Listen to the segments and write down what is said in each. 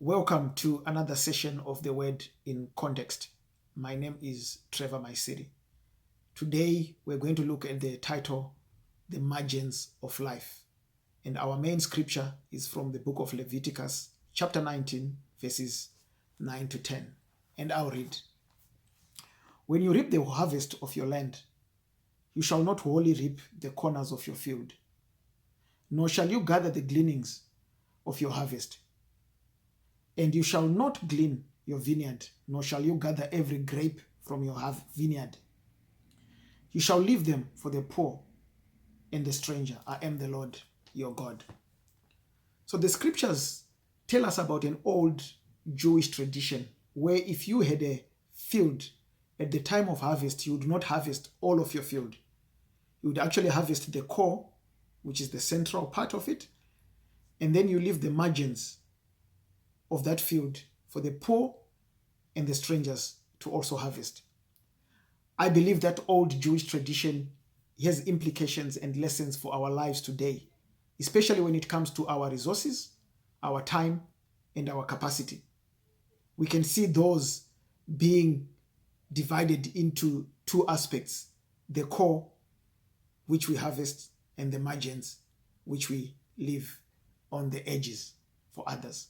Welcome to another session of the Word in Context. My name is Trevor Maisiri. Today we're going to look at the title, The Margins of Life. And our main scripture is from the book of Leviticus, chapter 19, verses 9 to 10. And I'll read. When you reap the harvest of your land, you shall not wholly reap the corners of your field, nor shall you gather the gleanings of your harvest. And you shall not glean your vineyard, nor shall you gather every grape from your vineyard. You shall leave them for the poor and the stranger. I am the Lord your God. So the scriptures tell us about an old Jewish tradition where if you had a field at the time of harvest, you would not harvest all of your field. You would actually harvest the core, which is the central part of it, and then you leave the margins of that field for the poor and the strangers to also harvest. I believe that old Jewish tradition has implications and lessons for our lives today, especially when it comes to our resources, our time, and our capacity. We can see those being divided into two aspects: the core, which we harvest, and the margins, which we leave on the edges for others.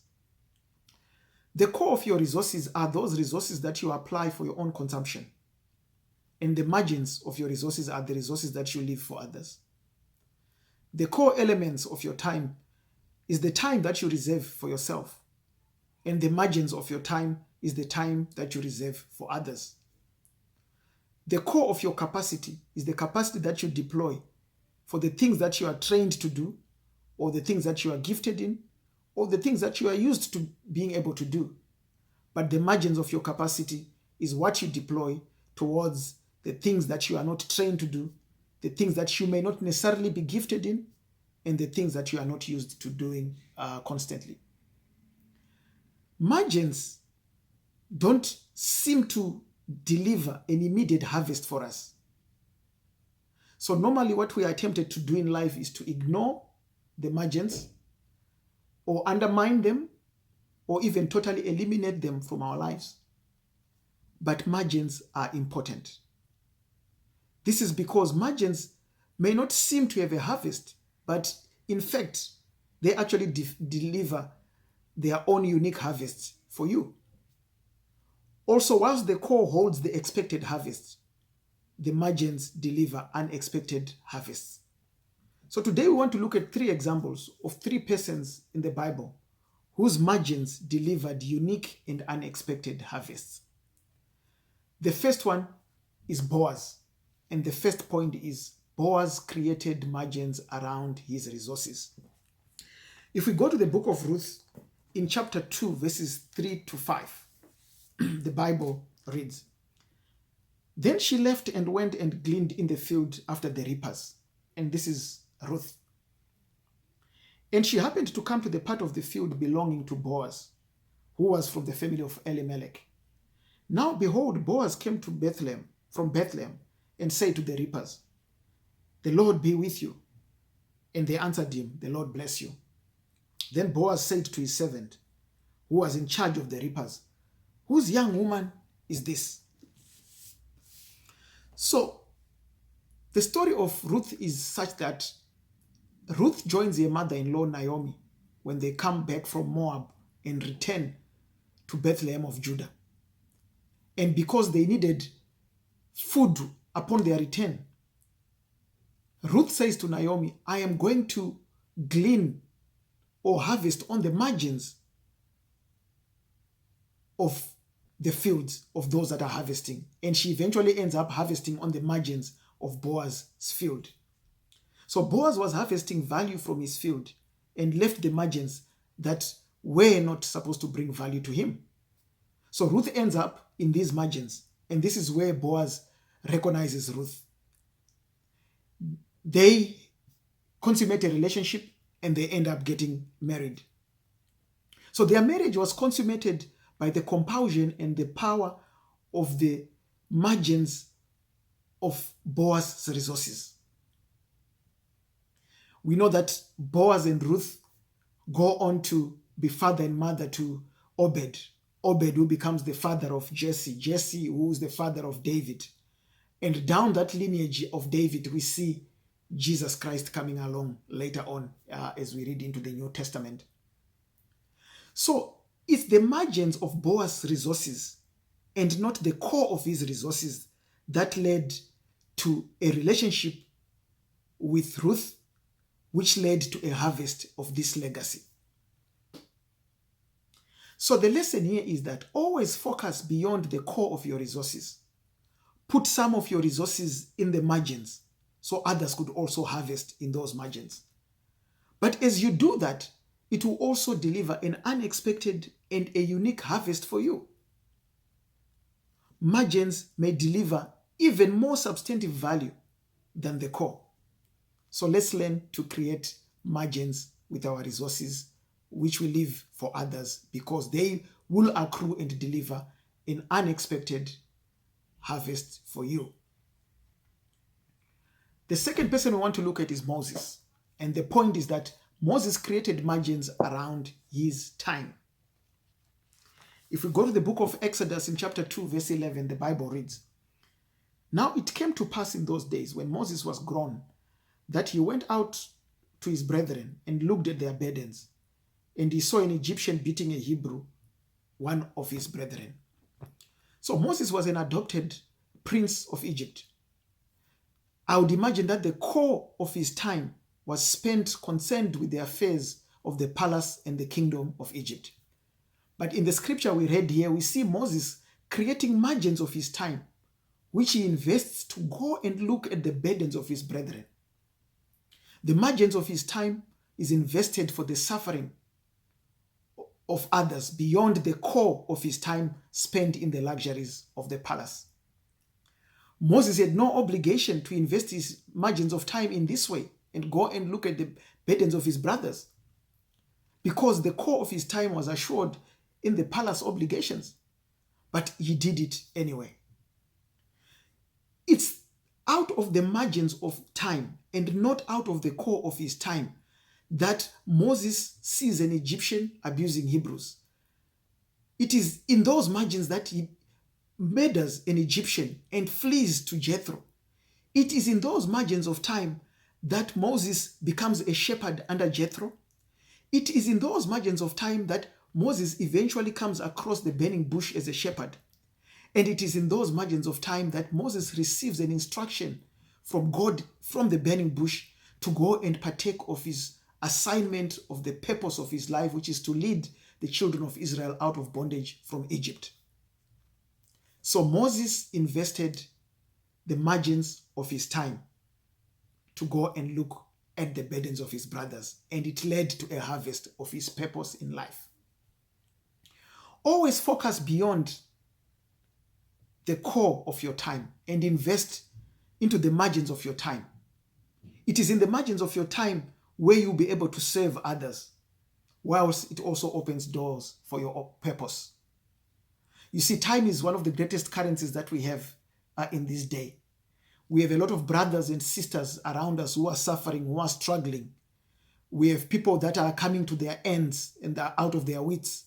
The core of your resources are those resources that you apply for your own consumption. And the margins of your resources are the resources that you leave for others. The core elements of your time is the time that you reserve for yourself. And the margins of your time is the time that you reserve for others. The core of your capacity is the capacity that you deploy for the things that you are trained to do, or the things that you are gifted in, or the things that you are used to being able to do. But the margins of your capacity is what you deploy towards the things that you are not trained to do, the things that you may not necessarily be gifted in, and the things that you are not used to doing constantly. Margins don't seem to deliver an immediate harvest for us. So normally what we are tempted to do in life is to ignore the margins, or undermine them, or even totally eliminate them from our lives. But margins are important. This is because margins may not seem to have a harvest, but in fact, they actually deliver their own unique harvests for you. Also, whilst the core holds the expected harvest, the margins deliver unexpected harvests. So today we want to look at three examples of three persons in the Bible whose margins delivered unique and unexpected harvests. The first one is Boaz, and the first point is Boaz created margins around his resources. If we go to the book of Ruth in chapter 2, verses 3 to 5, the Bible reads, "Then she left and went and gleaned in the field after the reapers." And this is Ruth. "And she happened to come to the part of the field belonging to Boaz, who was from the family of Elimelech. Now behold, Boaz came to Bethlehem, from Bethlehem, and said to the reapers, 'The Lord be with you.' And they answered him, 'The Lord bless you.' Then Boaz said to his servant, who was in charge of the reapers, 'Whose young woman is this?'" So the story of Ruth is such that Ruth joins her mother-in-law Naomi when they come back from Moab and return to Bethlehem of Judah. And because they needed food upon their return, Ruth says to Naomi, "I am going to glean or harvest on the margins of the fields of those that are harvesting." And she eventually ends up harvesting on the margins of Boaz's field. So Boaz was harvesting value from his field and left the margins that were not supposed to bring value to him. So Ruth ends up in these margins, and this is where Boaz recognizes Ruth. They consummate a relationship and they end up getting married. So their marriage was consummated by the compulsion and the power of the margins of Boaz's resources. We know that Boaz and Ruth go on to be father and mother to Obed. Obed, who becomes the father of Jesse. Jesse, who is the father of David. And down that lineage of David, we see Jesus Christ coming along later on as we read into the New Testament. So it's the margins of Boaz's resources and not the core of his resources that led to a relationship with Ruth, which led to a harvest of this legacy. So the lesson here is that always focus beyond the core of your resources. Put some of your resources in the margins so others could also harvest in those margins. But as you do that, it will also deliver an unexpected and a unique harvest for you. Margins may deliver even more substantive value than the core. So let's learn to create margins with our resources, which we leave for others, because they will accrue and deliver an unexpected harvest for you. The second person we want to look at is Moses. And the point is that Moses created margins around his time. If we go to the book of Exodus in chapter 2, verse 11, the Bible reads, "Now it came to pass in those days when Moses was grown, that he went out to his brethren and looked at their burdens, and he saw an Egyptian beating a Hebrew, one of his brethren." So Moses was an adopted prince of Egypt. I would imagine that the core of his time was spent concerned with the affairs of the palace and the kingdom of Egypt. But in the scripture we read here, we see Moses creating margins of his time, which he invests to go and look at the burdens of his brethren. The margins of his time is invested for the suffering of others beyond the core of his time spent in the luxuries of the palace. Moses had no obligation to invest his margins of time in this way and go and look at the burdens of his brothers, because the core of his time was assured in the palace obligations. But he did it anyway. It's out of the margins of time and not out of the core of his time that Moses sees an Egyptian abusing Hebrews. It is in those margins that he murders an Egyptian and flees to Jethro. It is in those margins of time that Moses becomes a shepherd under Jethro. It is in those margins of time that Moses eventually comes across the burning bush as a shepherd. And it is in those margins of time that Moses receives an instruction from God from the burning bush to go and partake of his assignment of the purpose of his life, which is to lead the children of Israel out of bondage from Egypt. So Moses invested the margins of his time to go and look at the burdens of his brothers, and it led to a harvest of his purpose in life. Always focus beyond the core of your time and invest into the margins of your time. It is in the margins of your time where you'll be able to serve others, whilst it also opens doors for your purpose. You see, time is one of the greatest currencies that we have in this day. We have a lot of brothers and sisters around us who are suffering, who are struggling. We have people that are coming to their ends and are out of their wits.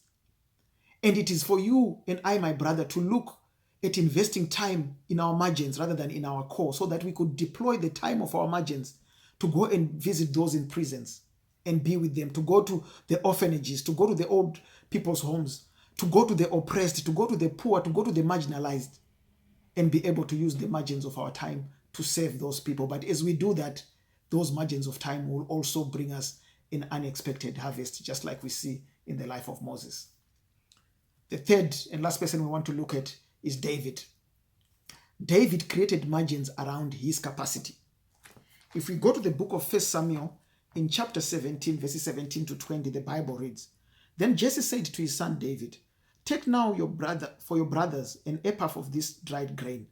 And it is for you and I, my brother, to look at investing time in our margins rather than in our core, so that we could deploy the time of our margins to go and visit those in prisons and be with them, to go to the orphanages, to go to the old people's homes, to go to the oppressed, to go to the poor, to go to the marginalized, and be able to use the margins of our time to save those people. But as we do that, those margins of time will also bring us an unexpected harvest, just like we see in the life of Moses. The third and last person we want to look at is David. David created margins around his capacity. If we go to the book of 1 Samuel in chapter 17, verses 17 to 20, the Bible reads, "Then Jesse said to his son David, 'Take now your brothers an ephah of this dried grain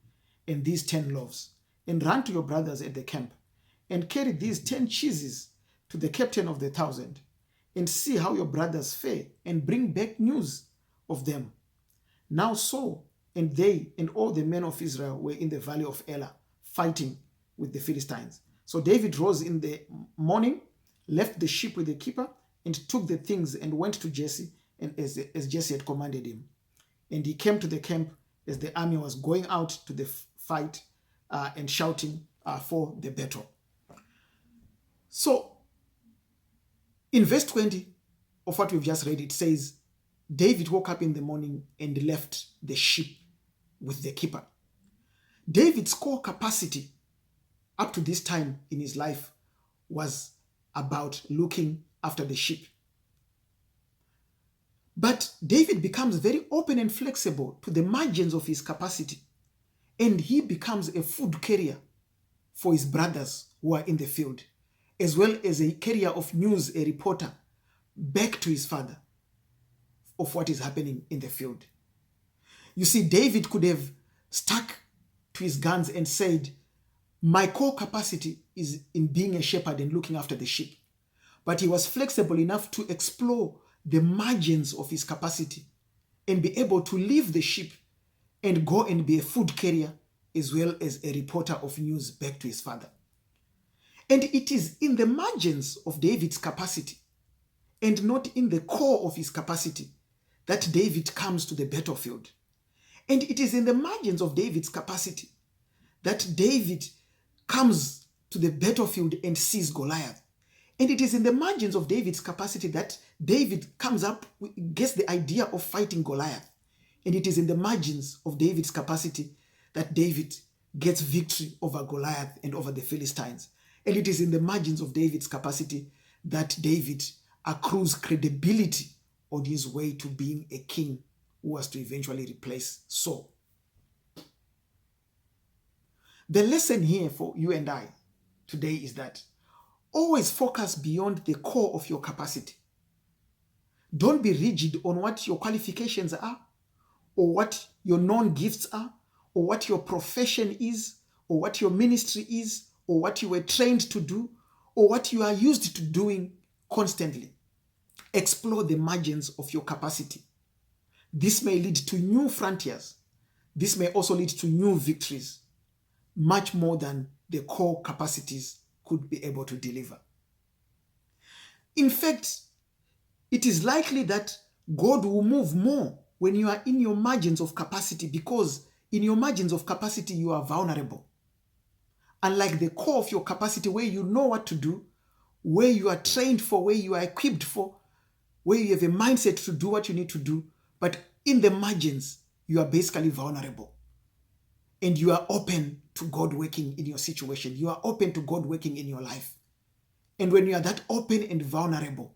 and these 10 loaves, and run to your brothers at the camp, and carry these 10 cheeses to the captain of the 1,000, and see how your brothers fare, and bring back news of them.' Now Saul and they and all the men of Israel were in the valley of Elah, fighting with the Philistines. So David rose in the morning, left the sheep with the keeper, and took the things and went to Jesse and as Jesse had commanded him. And he came to the camp as the army was going out to the fight and shouting for the battle. So in verse 20 of what we've just read, it says, David woke up in the morning and left the sheep with the keeper. David's core capacity up to this time in his life was about looking after the sheep. But David becomes very open and flexible to the margins of his capacity, and he becomes a food carrier for his brothers who are in the field, as well as a carrier of news, a reporter, back to his father of what is happening in the field. You see, David could have stuck to his guns and said, my core capacity is in being a shepherd and looking after the sheep. But he was flexible enough to explore the margins of his capacity and be able to leave the sheep and go and be a food carrier as well as a reporter of news back to his father. And it is in the margins of David's capacity and not in the core of his capacity that David comes to the battlefield. And it is in the margins of David's capacity that David comes to the battlefield and sees Goliath. And it is in the margins of David's capacity that David comes up, gets the idea of fighting Goliath. And it is in the margins of David's capacity that David gets victory over Goliath and over the Philistines. And it is in the margins of David's capacity that David accrues credibility on his way to being a king who was to eventually replace Saul. The lesson here for you and I today is that always focus beyond the core of your capacity. Don't be rigid on what your qualifications are, or what your known gifts are, or what your profession is, or what your ministry is, or what you were trained to do, or what you are used to doing constantly. Explore the margins of your capacity. This may lead to new frontiers. This may also lead to new victories, much more than the core capacities could be able to deliver. In fact, it is likely that God will move more when you are in your margins of capacity, because in your margins of capacity, you are vulnerable. Unlike the core of your capacity, where you know what to do, where you are trained for, where you are equipped for, where you have a mindset to do what you need to do, but in the margins, you are basically vulnerable. And you are open to God working in your situation. You are open to God working in your life. And when you are that open and vulnerable,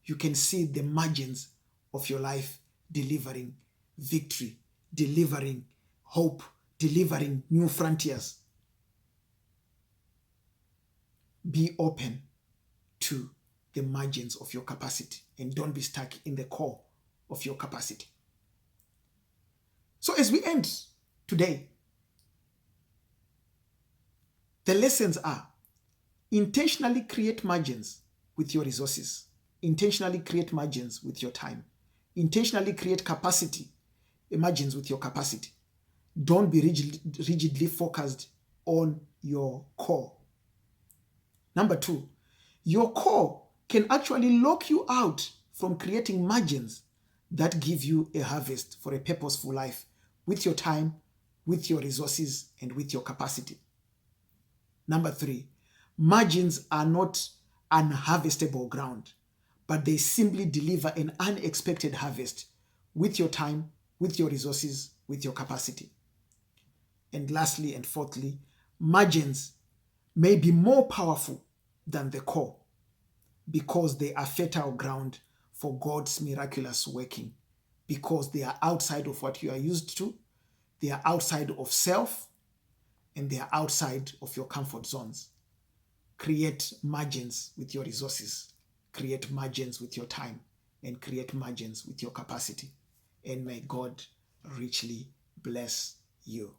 you can see the margins of your life delivering victory, delivering hope, delivering new frontiers. Be open to the margins of your capacity and don't be stuck in the core of your capacity. So as we end today, the lessons are: intentionally create margins with your resources. Intentionally create margins with your time. Intentionally create capacity, margins with your capacity. Don't be rigidly focused on your core. Number 2, your core can actually lock you out from creating margins that give you a harvest for a purposeful life with your time, with your resources, and with your capacity. Number 3, margins are not unharvestable ground, but they simply deliver an unexpected harvest with your time, with your resources, with your capacity. And lastly and fourthly, margins may be more powerful than the core because they are fertile ground for God's miraculous working, because they are outside of what you are used to, they are outside of self, and they are outside of your comfort zones. Create margins with your resources, create margins with your time, and create margins with your capacity. And may God richly bless you.